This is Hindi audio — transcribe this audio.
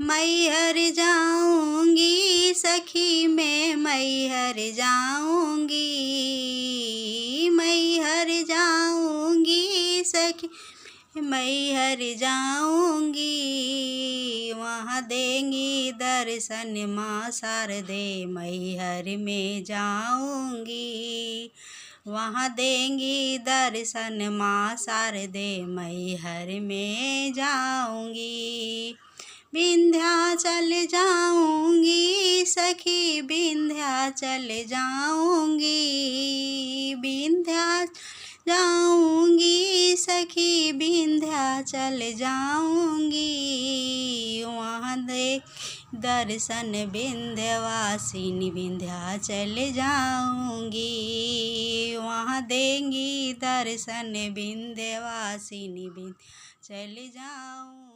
मैहर जाऊंगी सखी मैं मैहर जाऊंगी, मैहर जाऊंगी सखी मैहर जाऊंगी। वहाँ देंगी दर्शन माँ शारदे मैहर में जाऊंगी, वहाँ देंगी दर्शन माँ शारदे मैहर में जाऊंगी। विंध्याचल जाऊंगी सखी विंध्याचल जाऊंगी, विंध्याचल जाऊंगी सखी विंध्याचल जाऊंगी। वहाँ दे दर्शन विंध्यवासिनी विंध्याचल जाऊंगी, वहाँ देंगी दर्शन विंध्यवासिनी विंध्याचल जाऊंगी।